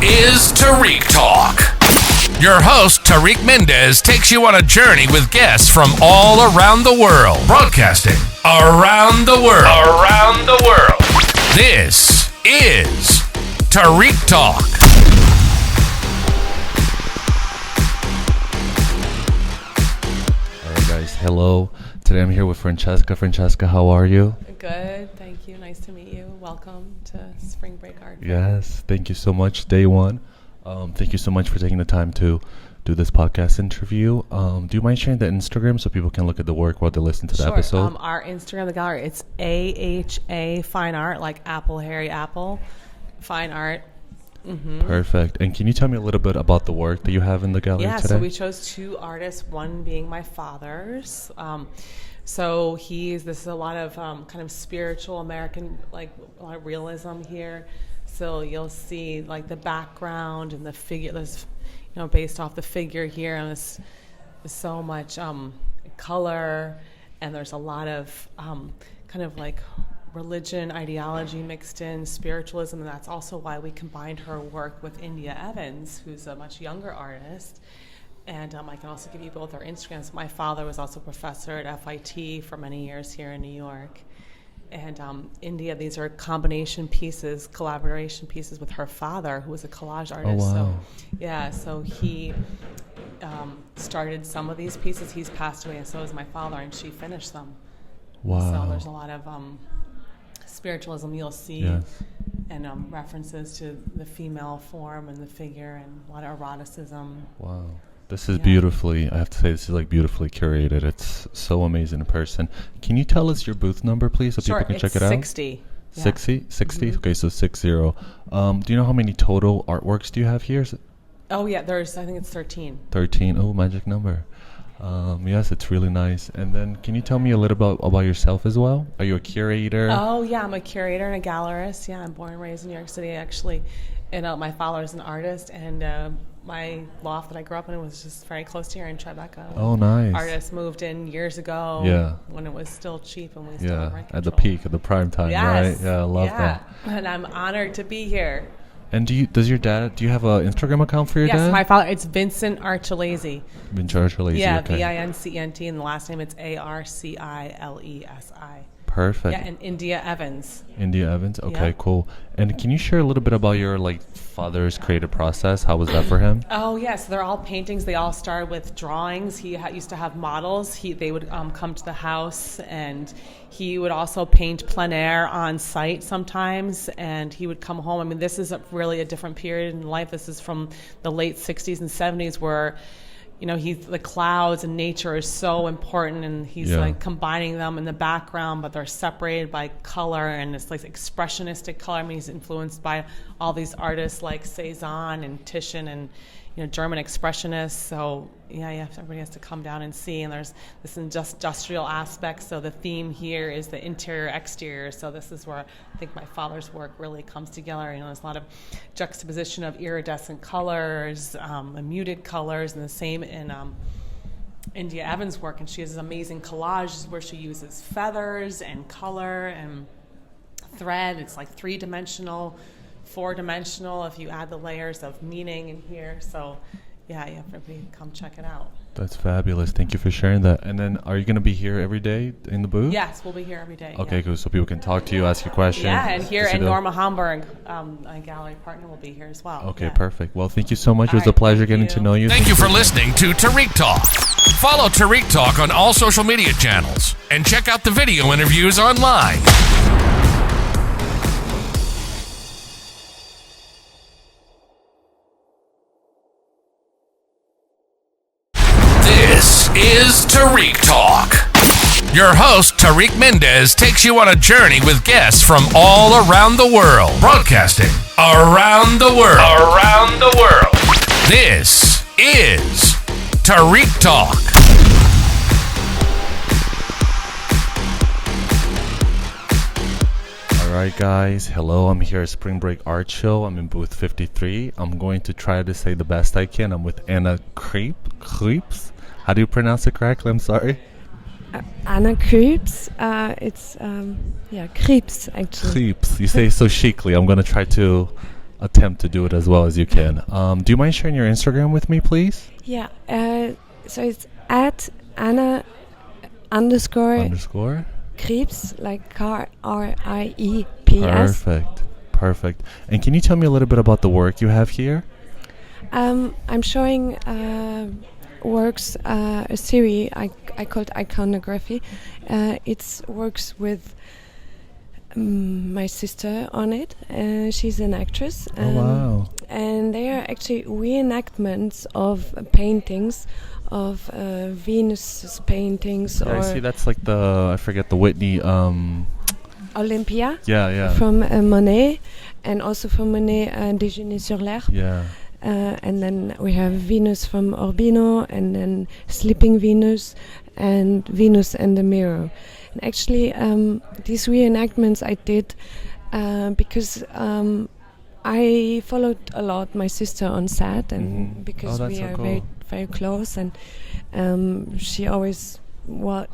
is Tarik Talk. Your host, Tarik Mendez, takes you on a journey with guests from all around the world. Broadcasting around the world. Around the world. This is Tarik Talk. All right, guys. Hello. Today I'm here with Francesca. Francesca, how are you? Good, thank you. Nice to meet you. Welcome to Spring Break Art Fair. Yes, thank you so much. Day one. Thank you so much for taking the time to do this podcast interview. Do you mind sharing the Instagram so people can look at the work while they listen to the episode? Our Instagram, the gallery, it's AHA Fine Art, like Apple, Harry Apple, Fine Art. Mm-hmm. Perfect. And can you tell me a little bit about the work that you have in the gallery today? Yeah, so we chose two artists, one being my father's. So this is a lot of kind of spiritual American, like a lot of realism here. So you'll see like the background and the figure, there's, based off the figure here, and there's so much color, and there's a lot of kind of like religion, ideology mixed in, spiritualism, and that's also why we combined her work with India Evans, who's a much younger artist. And I can also give you both our Instagrams. My father was also a professor at FIT for many years here in New York. And India, these are combination pieces, collaboration pieces with her father, who was a collage artist. Oh, wow. So he started some of these pieces. He's passed away, and so is my father, and she finished them. Wow. So there's a lot of spiritualism you'll see, yes. And references to the female form and the figure, and a lot of eroticism. Wow. This is beautifully, I have to say, this is like beautifully curated. It's so amazing in person. Can you tell us your booth number, please, so people can check it out? 60. 60? 60? Mm-hmm. Okay, so 60. Do you know how many total artworks do you have here? Oh, yeah, I think it's 13. 13. Oh, magic number. Yes, it's really nice. And then can you tell me a little bit about yourself as well? Are you a curator? Oh, yeah, I'm a curator and a gallerist. Yeah, I'm born and raised in New York City, actually. And my father's an artist, and my loft that I grew up in was just very close to here in Tribeca. Oh, nice. Artists moved in years ago when it was still cheap and we still had rent control. At the peak, at the prime time, yes. right? Yeah, I love that. And I'm honored to be here. And do you have an Instagram account for your dad? Yes, my father, it's Vincent Archilesi. Vincent Archilesi, yeah, okay. Vincent, and the last name it's Arcilesi. Perfect. Yeah, and India Evans. India Evans? Okay, cool. And can you share a little bit about your father's creative process? How was that for him? Oh, yes. They're all paintings. They all started with drawings. He used to have models. They would come to the house, and he would also paint plein air on site sometimes, and he would come home. I mean, this is really a different period in life. This is from the late 60s and 70s where the clouds and nature is so important, and he's combining them in the background, but they're separated by color, and it's like expressionistic color. I mean, he's influenced by all these artists like Cezanne and Titian and German expressionists. So everybody has to come down and see. And there's this industrial aspect. So the theme here is the interior exterior. So this is where I think my father's work really comes together. There's a lot of juxtaposition of iridescent colors, and muted colors, and the same in India Evans' work. And she has amazing collages where she uses feathers and color and thread. It's like 3-dimensional, 4-dimensional if you add the layers of meaning in here. So everybody come check it out. That's fabulous. Thank you for sharing that. And then are you going to be here every day in the booth? Yes, we'll be here every day. Okay, cool. So people can talk to you, ask you questions. Yeah, and here and Norma Hamburg, a gallery partner, will be here as well. Okay, perfect. Well, thank you so much. It was a pleasure getting to know you. Thank you for listening to Tarik Talk. Follow Tarik Talk on all social media channels and check out the video interviews online. This is Tarik Talk. Your host, Tarik Mendez, takes you on a journey with guests from all around the world. Broadcasting around the world. Around the world. This is Tarik Talk. Alright guys, hello, I'm here at Spring Break Art Show. I'm in booth 53. I'm going to try to say the best I can. I'm with Anna Creeps. How do you pronounce it correctly? I'm sorry. Anna Creeps. It's Creeps actually. Creeps. You say it so chicly. I'm going to try to attempt to do it as well as you can. Do you mind sharing your Instagram with me, please? Yeah. So it's at Anna underscore Kriebs, like Krieps. Perfect. And can you tell me a little bit about the work you have here? I'm showing works, a series I called iconography. It's works with my sister on it. She's an actress. Oh, wow. And they are actually reenactments of paintings of Venus paintings. I see. That's like I forget the Whitney. Olympia. Yeah. From Monet, and also from Monet, Déjeuner sur l'Air. Yeah. And then we have Venus from Urbino, and then Sleeping Venus, and Venus and the Mirror. And actually, these reenactments I did because I followed a lot my sister on set, and because we are very, very close, and she always,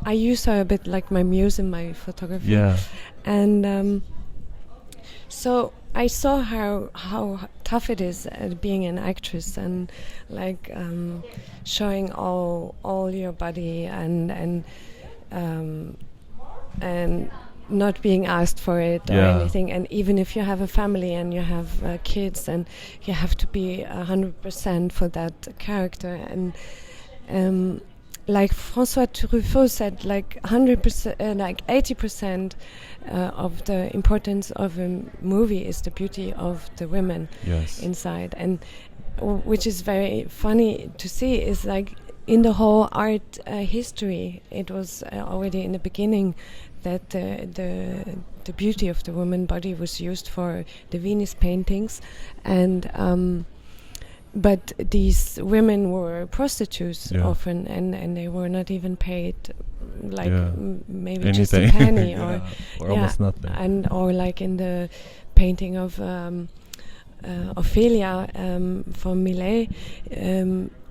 I use her a bit like my muse in my photography. Yeah. And so I saw how tough it is being an actress, and like showing all your body, and not being asked for it or anything. And even if you have a family and you have kids, and you have to be 100% for that character. And like François Truffaut said, like 100%, like 80% of the importance of a movie is the beauty of the women inside. And which is very funny to see is like in the whole art history, it was already in the beginning that the beauty of the woman body was used for the Venus paintings, and but these women were prostitutes often, and they were not even paid like maybe anything. just a penny or almost nothing. And or like in the painting of Ophelia from Millet,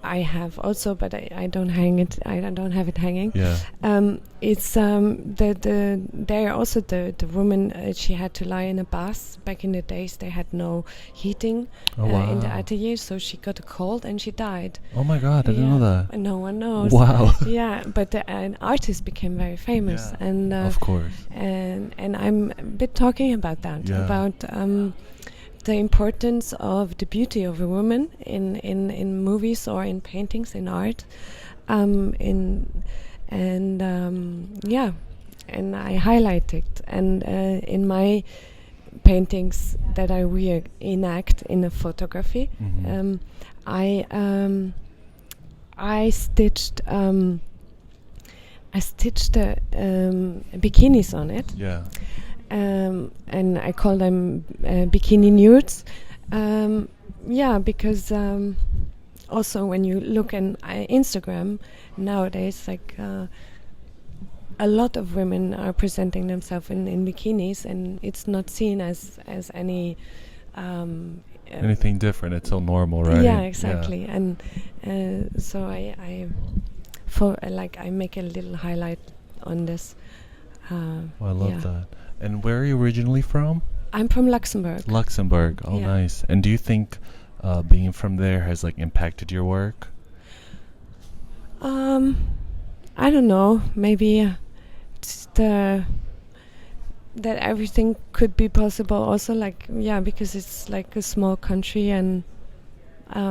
I have also, but I don't hang it. I don't have it hanging. Yeah. It's there also the woman. She had to lie in a bath. Back in the days, they had no heating in the atelier, so she got a cold and she died. Oh my God! I didn't know that. No one knows. Wow. Yeah, but an artist became very famous, and of course. And I'm a bit talking about that about. The importance of the beauty of a woman in movies or in paintings, in art, and I highlight it. And in my paintings that I reenact in a photography, I stitched bikinis on it. Yeah. And I call them bikini nudes. Because also when you look on Instagram nowadays, like a lot of women are presenting themselves in bikinis, and it's not seen as any anything different. It's so normal, right? Yeah, exactly. Yeah. And so I make a little highlight on this. I love that. And where are you originally from? I'm from Luxembourg. Luxembourg. Oh, nice. And do you think being from there has like impacted your work? I don't know. Maybe that everything could be possible. Also, like because it's like a small country, and I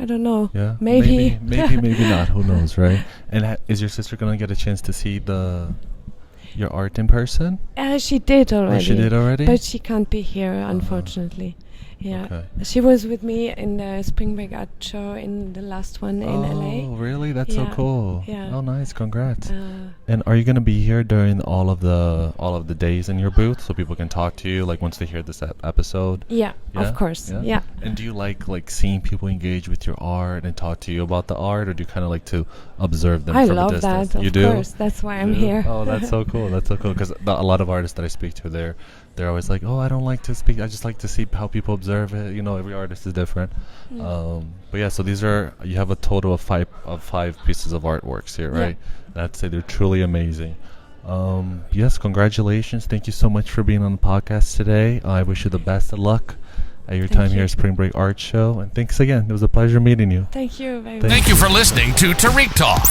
don't know. Yeah. Maybe not. Who knows, right? And is your sister gonna get a chance to see your art in person? She did already. But she can't be here, unfortunately. Yeah. Okay. She was with me in the Spring Break Art Show in the last one in LA. Oh, really? That's so cool. Yeah. Oh, nice. Congrats. And are you going to be here during all of the days in your booth so people can talk to you like once they hear this episode? Yeah, of course. Yeah. And do you like seeing people engage with your art and talk to you about the art, or do you kind of like to observe them from a distance? I love that. Of course. That's why I'm here. Oh, that's so cool. That's so cool, because a lot of artists that I speak to, they're always like, oh, I don't like to speak. I just like to see how people observe it. You know, every artist is different. But yeah, so you have a total of five pieces of artworks here, right? Yeah. I'd say they're truly amazing. Yes, congratulations. Thank you so much for being on the podcast today. I wish you the best of luck at your time here at Spring Break Art Show. And thanks again. It was a pleasure meeting you. Thank you very much. Thank you for listening to Tarik Talk.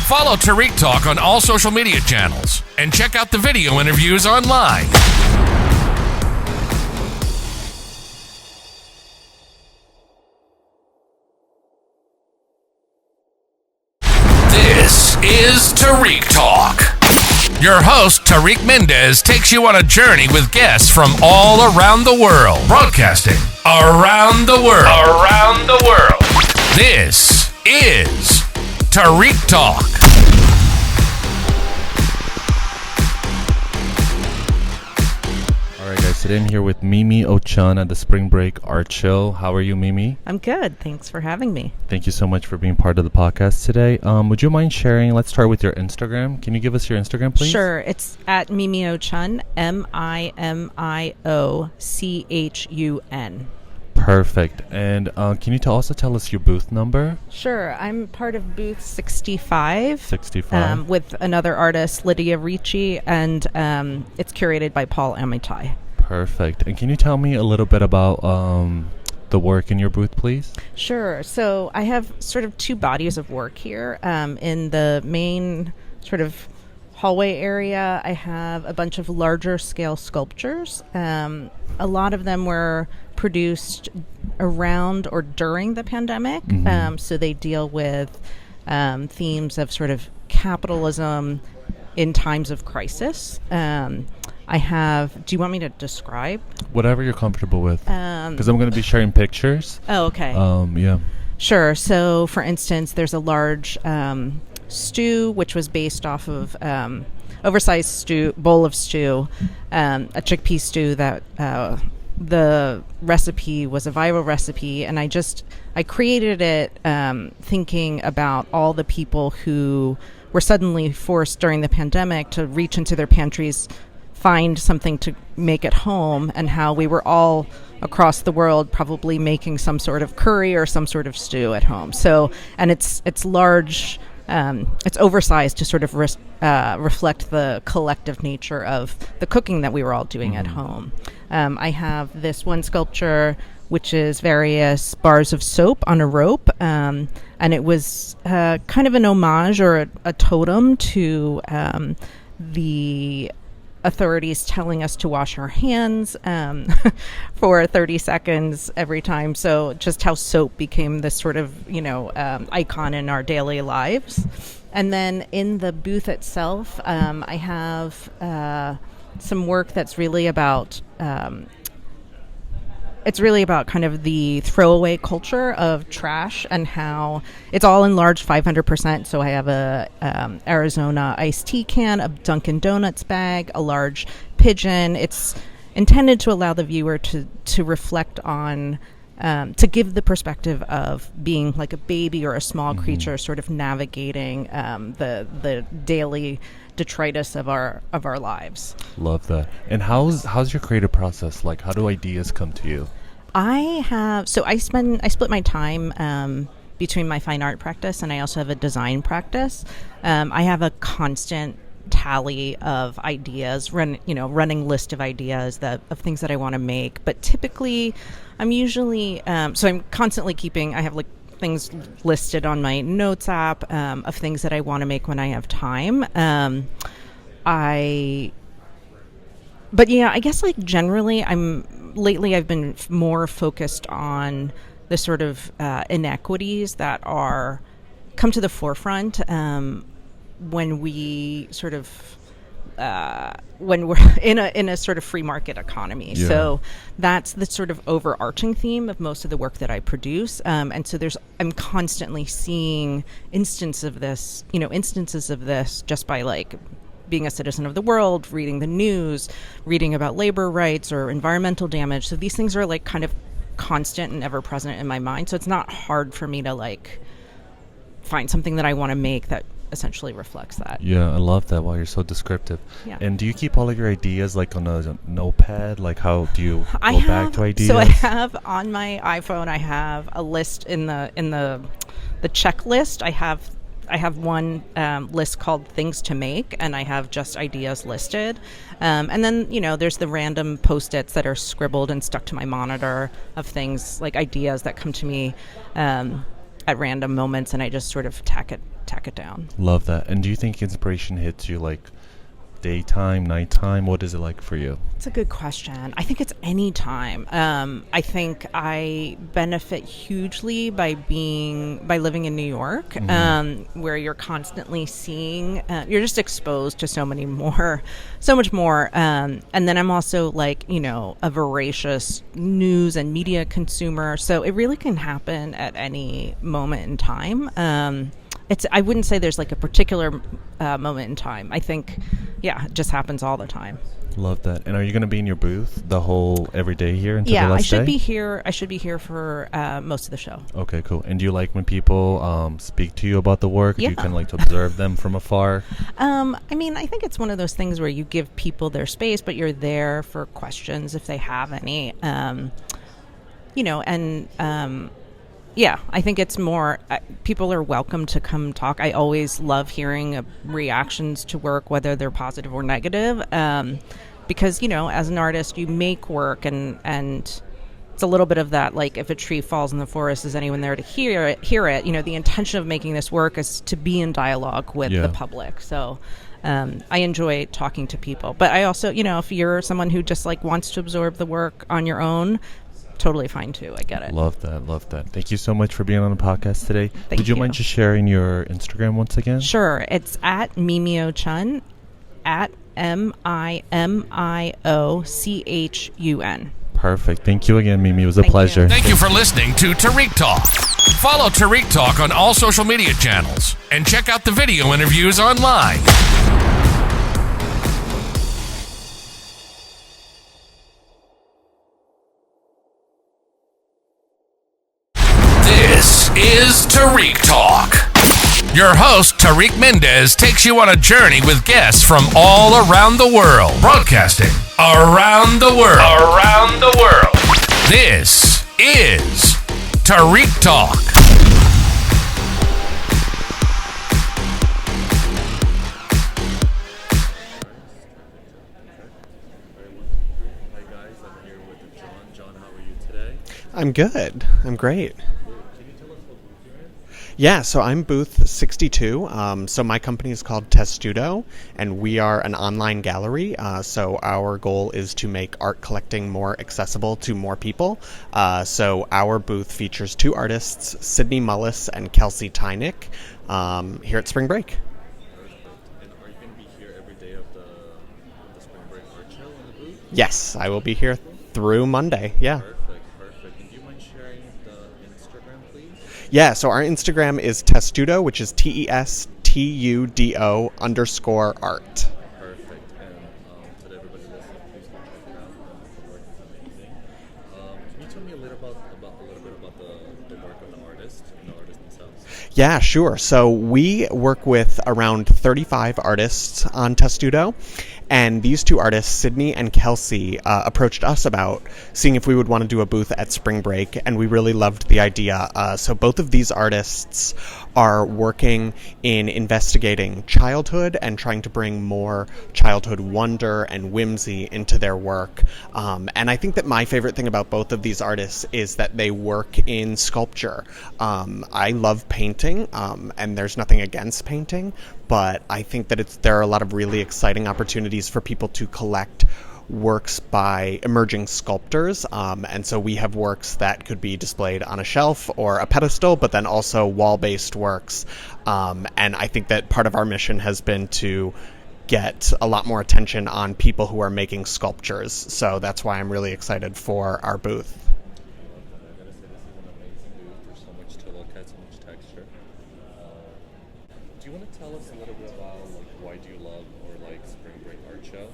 Follow Tarik Talk on all social media channels and check out the video interviews online. This is Tarik Talk. Your host, Tarik Mendez, takes you on a journey with guests from all around the world. Broadcasting around the world. Around the world. This is Tarik Talk. All right, guys. Today I'm here with Mimi Ochun at the Spring Break Art Show. How are you, Mimi? I'm good. Thanks for having me. Thank you so much for being part of the podcast today. Would you mind sharing? Let's start with your Instagram. Can you give us your Instagram, please? Sure. It's at Mimi Ochun, MIMIOCHUN. Perfect. And can you also tell us your booth number? Sure. I'm part of booth 65. 65. With another artist, Lydia Ricci, and it's curated by Paul Amitai. Perfect. And can you tell me a little bit about the work in your booth, please? Sure. So I have sort of two bodies of work here. In the main sort of hallway area, I have a bunch of larger scale sculptures. A lot of them were produced around or during the pandemic. So they deal with themes of sort of capitalism in times of crisis. I have, do you want me to describe? Whatever you're comfortable with. Because I'm going to be sharing pictures. Oh, okay. Yeah. Sure. So, for instance, there's a large stew, which was based off of oversized bowl of stew, a chickpea stew that the recipe was a viral recipe. And I created it thinking about all the people who were suddenly forced during the pandemic to reach into their pantries, find something to make at home, and how we were all across the world probably making some sort of curry or some sort of stew at home. So, and it's large, it's oversized to sort of reflect the collective nature of the cooking that we were all doing at home. I have this one sculpture, which is various bars of soap on a rope, and it was kind of an homage or a totem to the authorities telling us to wash our hands for 30 seconds every time. So just how soap became this sort of, icon in our daily lives. And then in the booth itself, I have some work that's really about kind of the throwaway culture of trash and how it's all enlarged 500%. So I have a Arizona iced tea can, a Dunkin' Donuts bag, a large pigeon. It's intended to allow the viewer to reflect on, to give the perspective of being like a baby or a small creature sort of navigating the daily detritus of our lives. Love that. And how's your creative process like? How do ideas come to you? I split my time between my fine art practice and I also have a design practice. I have a constant tally of ideas, running list of ideas of things that I want to make. But typically, I'm usually so I'm constantly I have like things listed on my notes app of things that I want to make when I have time. I guess like generally lately I've been more focused on the sort of inequities that come to the forefront when we sort of when we're in a sort of free market economy. Yeah. So that's the sort of overarching theme of most of the work that I produce. And so I'm constantly seeing instances of this just by like being a citizen of the world, reading the news, reading about labor rights or environmental damage. So these things are like kind of constant and ever present in my mind. So it's not hard for me to like find something that I want to make that essentially reflects that. Yeah, I love that. Wow, you're so descriptive. Yeah. And do you keep all of your ideas like on a notepad? Like how do you go back to ideas? So I have on my iPhone, I have a list in the checklist. I have I have one list called Things to Make, and I have just ideas listed. And then, there's the random Post-its that are scribbled and stuck to my monitor of things like ideas that come to me at random moments, and I just sort of tack it down. Love that. And do you think inspiration hits you like daytime, nighttime? What is it like for you? It's a good question. I think it's any time. I think I benefit hugely by living in New York, where you're constantly seeing, you're just exposed to so much more. And then I'm also a voracious news and media consumer. So it really can happen at any moment in time. I wouldn't say there's like a particular moment in time. I think, it just happens all the time. Love that. And are you going to be in your booth the whole every day here until the last day? Yeah, I should be here for most of the show. Okay, cool. And do you like when people speak to you about the work? Yeah. Do you kind of like to observe them from afar? I think it's one of those things where you give people their space, but you're there for questions if they have any. I think it's more, people are welcome to come talk. I always love hearing reactions to work, whether they're positive or negative, because, as an artist, you make work and it's a little bit of that, like if a tree falls in the forest, is anyone there to hear it? The intention of making this work is to be in dialogue with the public. So I enjoy talking to people. But I also, if you're someone who just wants to absorb the work on your own, totally fine too. I get it. Love that. Thank you so much for being on the podcast today. Thank Would you mind just sharing your Instagram once again? Sure. It's at Mimio Chun, at MIMIOCHUN. Perfect. Thank you again, Mimi. It was a pleasure. Thank you for listening to Tarik Talk. Follow Tarik Talk on all social media channels and check out the video interviews online. This is Tarik Talk. Your host, Tarik Mendez, takes you on a journey with guests from all around the world. Broadcasting around the world. Around the world. This is Tarik Talk. Hi guys, I'm here with John. John, how are you today? I'm good. I'm great. Yeah, so I'm booth 62. So my company is called Testudo, and we are an online gallery. So our goal is to make art collecting more accessible to more people. So our booth features two artists, Sydney Mullis and Kelsey Tynick, here at Spring Break. And are you going to be here every day of the Spring Break Art Show in the booth? Yes, I will be here through Monday. Yeah. Perfect. And do you mind sharing the Instagram, please? Yeah, so our Instagram is Testudo, which is TESTUDO_art. Perfect. And to everybody listening, please go check it out. The work is amazing. Can you tell me a little bit about the work of the artist and the artists themselves? Yeah, sure. So we work with around 35 artists on Testudo. And these two artists, Sydney and Kelsey, approached us about seeing if we would want to do a booth at Spring Break, and we really loved the idea. So both of these artists are working in investigating childhood and trying to bring more childhood wonder and whimsy into their work. And I think that my favorite thing about both of these artists is that they work in sculpture. I love painting, and there's nothing against painting, but I think that there are a lot of really exciting opportunities for people to collect works by emerging sculptors. And so we have works that could be displayed on a shelf or a pedestal, but then also wall-based works. And I think that part of our mission has been to get a lot more attention on people who are making sculptures. So that's why I'm really excited for our booth. Do you want to tell us a little bit about why do you love or like Spring Break Art Show?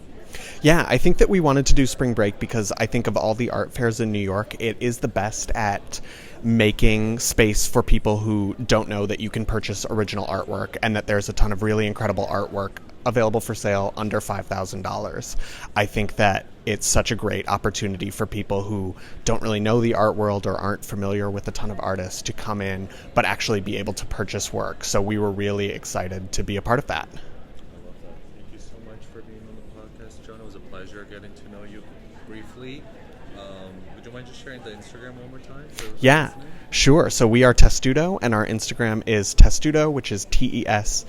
Yeah, I think that we wanted to do Spring Break because I think of all the art fairs in New York, it is the best at making space for people who don't know that you can purchase original artwork and that there's a ton of really incredible artwork available for sale under $5,000. I think that it's such a great opportunity for people who don't really know the art world or aren't familiar with a ton of artists to come in, but actually be able to purchase work. So we were really excited to be a part of that. I love that. Thank you so much for being on the podcast, John. It was a pleasure getting to know you briefly. Would you mind just sharing the Instagram one more time? Yeah, sure. So we are Testudo, and our Instagram is Testudo, which is TESTUDO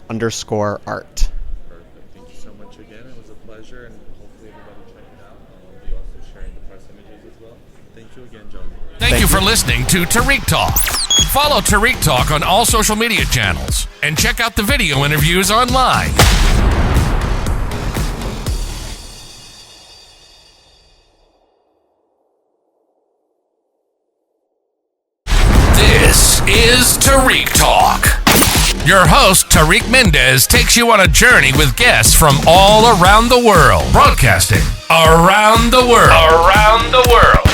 _ art. Perfect. Thank you so much again. It was a pleasure, and hopefully everybody check it out. I'll be also sharing the press images as well. Thank you again, John. Thank you for listening to Tarik Talk. Follow Tarik Talk on all social media channels and check out the video interviews online. This is Tarik Talk. Your host, Tarik Mendez, takes you on a journey with guests from all around the world. Broadcasting around the world. Around the world.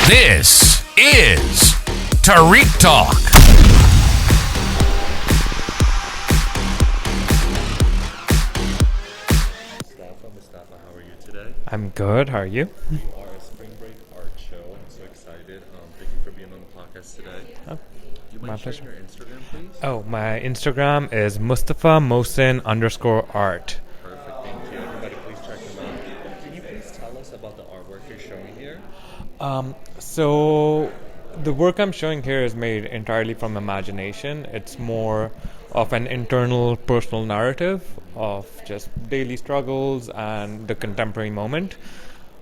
This is Tarik Talk. Mustafa, how are you today? I'm good. How are you? You are a spring break art show. I'm so excited. Thank you for being on the podcast today. Oh, You my mind sharing pleasure. your Instagram, please? Oh, my Instagram is Mustafa Mohsin _art. Perfect. Thank you. Everybody, please check them out. Can you please tell us about the artwork you're showing here? So the work I'm showing here is made entirely from imagination. It's more of an internal personal narrative of just daily struggles and the contemporary moment.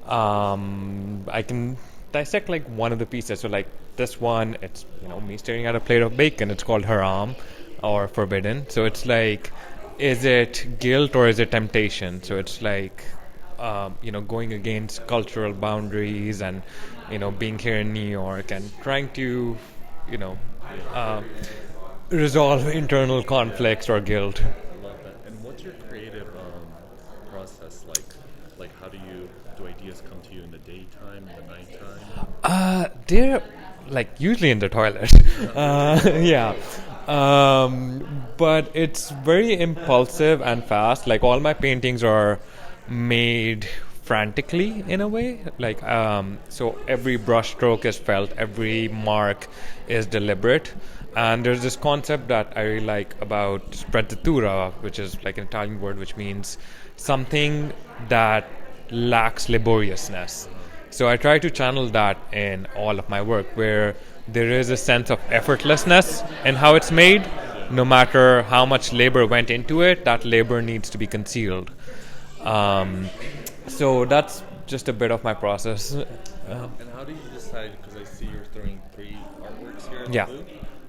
I can dissect like one of the pieces. So like this one, it's me staring at a plate of bacon. It's called haram or forbidden. So it's like, is it guilt or is it temptation? So it's like going against cultural boundaries and being here in New York and trying to resolve internal conflicts or guilt. I love that. And what's your creative process like? Like, how do ideas come to you in the daytime, in the nighttime? They're like usually in the toilet. Yeah. But it's very impulsive and fast. Like all my paintings are made frantically in a way. Like so every brush stroke is felt, every mark is deliberate. And there's this concept that I really like about sprezzatura, which is like an Italian word which means something that lacks laboriousness. So I try to channel that in all of my work, where there is a sense of effortlessness in how it's made. No matter how much labor went into it, that labor needs to be concealed. So that's just a bit of my process. And how do you decide, because I see you're throwing 3 artworks here in Yeah. the booth.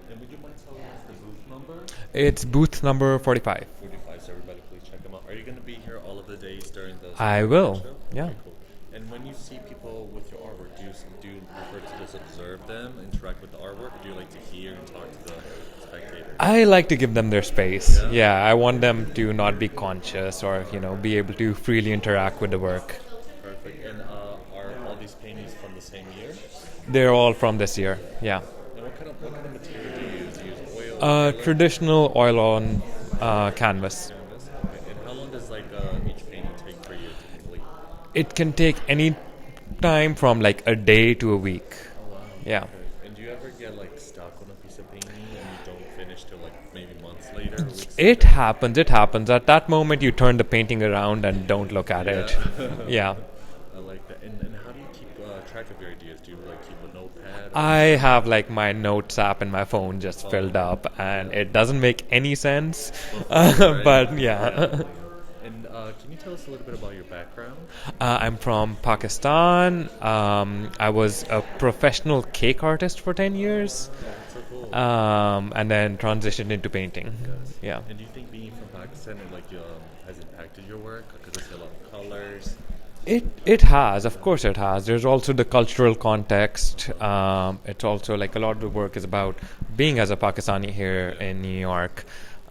And would you mind telling us the booth number? It's booth number 45. 45, so everybody please check them out. Are you going to be here all of the days during the I will, show? yeah. Okay, cool. And when you see people with your artwork, do you prefer to just observe them, interact with the artwork, or do you like to hear and talk to the spectators? I like to give them their space. Yeah, I want them to not be conscious or, be able to freely interact with the work. Perfect. And are all these paintings from the same year? They're all from this year, yeah. And what kind of material do you use? Do you use oil? Traditional oil on canvas. Canvas? Okay. And how long does each painting take for you to complete? It can take any time from like a day to a week. Oh, wow. Yeah. Okay. And do you ever get stuck on a piece of painting and you don't finish till maybe months later? Weeks It later? happens. At that moment, you turn the painting around and don't look at it. Yeah. I like that. And how do you keep track of your ideas? Do you keep a notepad? I have my notes app in my phone just filled up, and it doesn't make any sense. But yeah. And can you tell us a little bit about your background? I'm from Pakistan. I was a professional cake artist for 10 years. So cool. And then transitioned into painting. Yeah. And do you think being from Pakistan has impacted your work? Because I see a lot of colors. It has, of course it has. There's also the cultural context. It's also a lot of the work is about being as a Pakistani here in New York,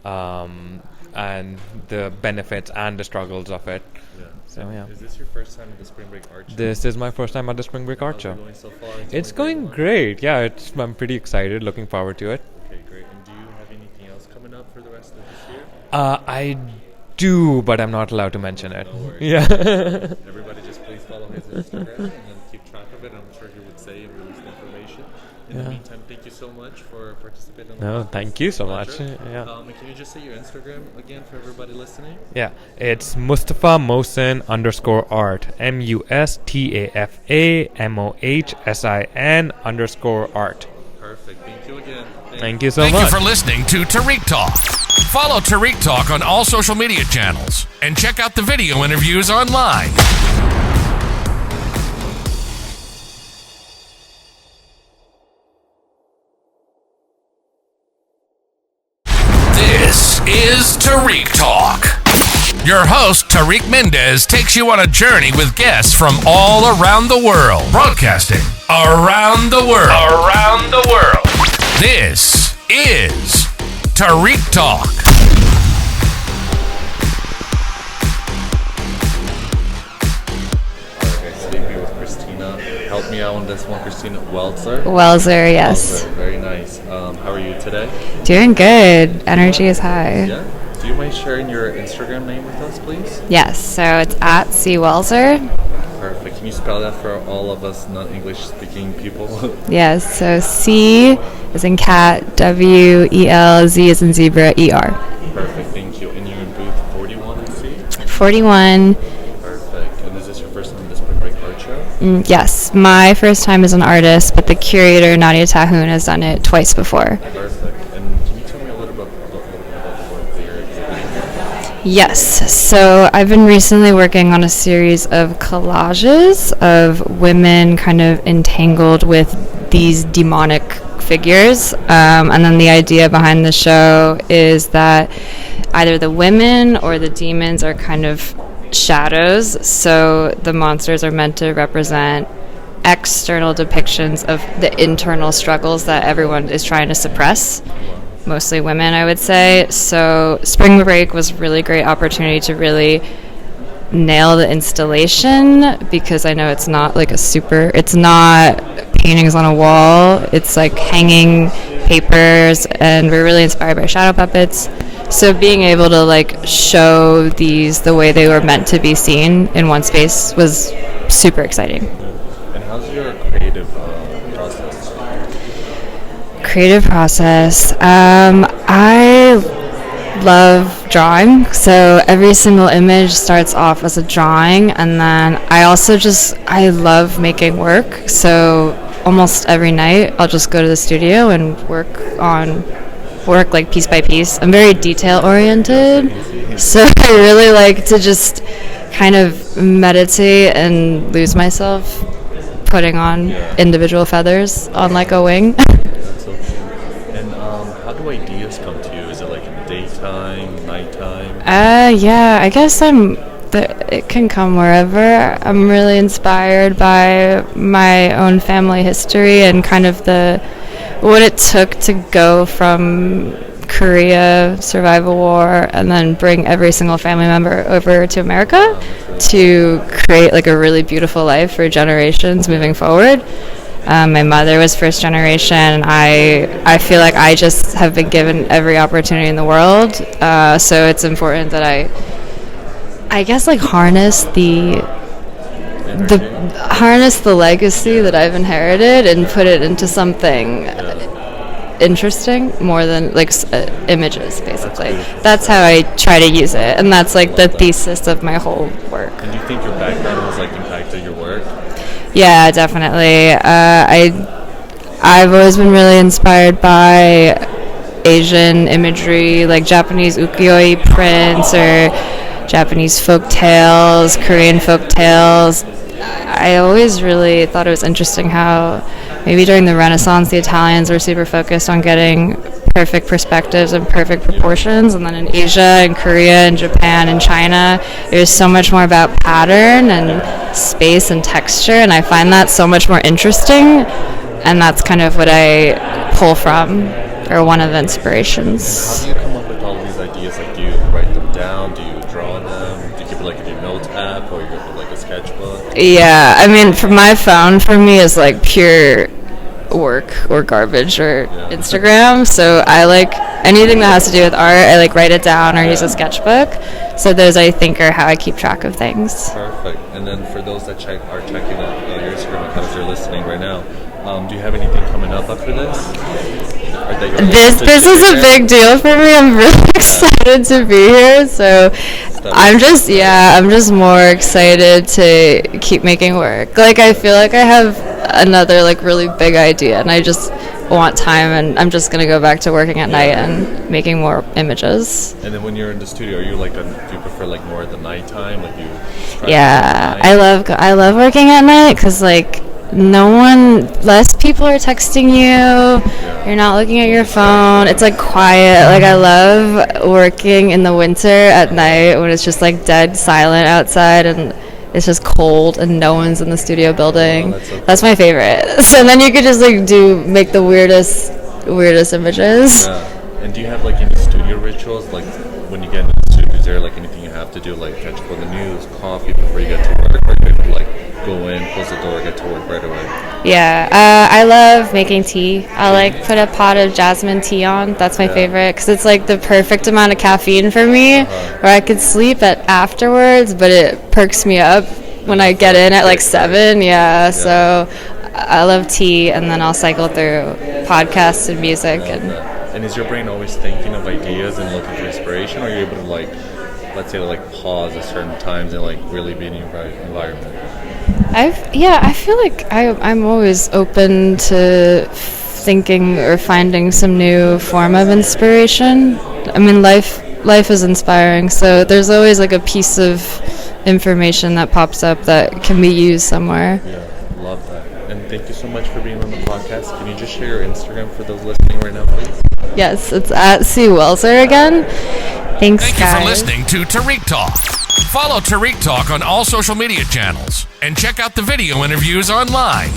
and the benefits and the struggles of it. Yeah. So yeah. Is this your first time at the Spring Break Art Show? This is my first time at the Spring Break Art How's Show. it going so far? It's going great. Yeah, I'm pretty excited. Looking forward to it. Okay, great. And do you have anything else coming up for the rest of this year? I do, but I'm not allowed to mention it. Yeah. Everybody just please follow his Instagram and then keep track of it. I'm sure he would say and release the information. In the meantime, thank you so much for participating. No, thank you so much. Yeah. Can you just say your Instagram again for everybody listening? Yeah, it's Mustafa Mohsin _art. MUSTAFA MOHSIN Perfect. Thank you again. Thank you so Thank much. you for listening to Tarik Talk. Follow Tarik Talk on all social media channels and check out the video interviews online. This is Tarik Talk. Your host, Tarik Mendez, takes you on a journey with guests from all around the world. Broadcasting around the world. Around the world. This is Tarik Talk. Okay, so you'll be with Christina. Help me out on this one, Christina Welzer. Welzer, yes. Welzer, very nice. How are you today? Doing good. Energy is high. Yeah. Do you mind sharing your Instagram name with us, please? Yes, so it's at @CWelzer. Perfect. Can you spell that for all of us non-English speaking people? Yes, so C is in cat, WEL, Z is in zebra, ER. Perfect, thank you. And you're in booth 41, I see? 41. Perfect. And is this your first time at the Spring Break Art Show? Yes, my first time as an artist, but the curator, Nadia Tahoun, has done it twice before. Perfect. And can you tell me a little bit about the work that you're exhibiting here? Yes, so I've been recently working on a series of collages of women kind of entangled with these demonic figures. And then the idea behind the show is that either the women or the demons are kind of shadows. So the monsters are meant to represent external depictions of the internal struggles that everyone is trying to suppress. Mostly women, I would say. So Spring Break was a really great opportunity to really nail the installation, because I know it's not like it's not paintings on a wall, it's like hanging papers, and we're really inspired by shadow puppets. So being able to like show these the way they were meant to be seen in one space was super exciting. And how's your creative process? Creative process. I love drawing, so every single image starts off as a drawing, and then I love making work, so almost every night I'll just go to the studio and work like piece by piece. I'm very detail oriented, so I really like to just kind of meditate and lose myself putting on individual feathers on like a wing. How do ideas come to you? Is it like in the daytime, nighttime? Yeah, I guess it can come wherever. I'm really inspired by my own family history and kind of what it took to go from Korea, survive a war, and then bring every single family member over to America to create like a really beautiful life for generations moving forward. My mother was first generation. I feel like I just have been given every opportunity in the world. So it's important that I guess like harness the legacy that I've inherited and put it into something interesting more than like images, basically. That's how I try to use it, and that's like the thesis of my whole work. And do you think your background has like impacted your work? Yeah, definitely. I've always been really inspired by Asian imagery, like Japanese ukiyo-e prints or Japanese folk tales, Korean folk tales. I always really thought it was interesting how maybe during the Renaissance the Italians were super focused on getting perfect perspectives and perfect proportions, and then in Asia and Korea and Japan and China it was so much more about pattern and space and texture, and I find that so much more interesting, and that's kind of what I pull from, or one of the inspirations. How do you come up with all these ideas? Like, do you write them down? Do you draw them? Do you keep it like in your notes app or like a sketchbook? Yeah, I mean, for my phone, for me, is like pure work or garbage or Instagram. So I like anything that has to do with art. I like write it down or use a sketchbook. So those, I think, are how I keep track of things. Perfect. And then for those that are checking out your Instagram accounts, they're listening right now. Do you have anything coming up after this? This is a big deal for me. I'm really excited to be here. So I'm just more excited to keep making work. Like, I feel like I have another like really big idea, and I just want time, and I'm just gonna go back to working at night and making more images. And then when you're in the studio, are you like, do you prefer like more at the nighttime? Like you? Yeah, I love working at night because like less people are texting you. You're not looking at your phone. It's like quiet. Like I love working in the winter at night when it's just like dead silent outside and it's just cold and no one's in the studio building. That's my favorite. So then you could just like make the weirdest images. Yeah. And do you have like any studio rituals? Like when you get into the studio, is there like anything you have to do, like catch up on the news, coffee before you get to work, or do you have to like go in, close the door, get to work right away? Yeah, I love making tea. I like put a pot of jasmine tea on. That's my favorite because it's like the perfect amount of caffeine for me, where I could sleep afterwards, but it perks me up when I get in at like 7. Yeah, so I love tea, and then I'll cycle through podcasts and music. And is your brain always thinking of ideas and looking for inspiration, or are you able to like, let's say, like pause at certain times and like really be in your environment? I feel like I'm always open to thinking or finding some new form of inspiration. I mean, life is inspiring, so there's always like a piece of information that pops up that can be used somewhere. Yeah, love that. And thank you so much for being on the podcast. Can you just share your Instagram for those listening right now, please? Yes, it's at @CWelser again. Thanks, Thank guys. you for listening to Tarik Talk. Follow Tarik Talk on all social media channels and check out the video interviews online.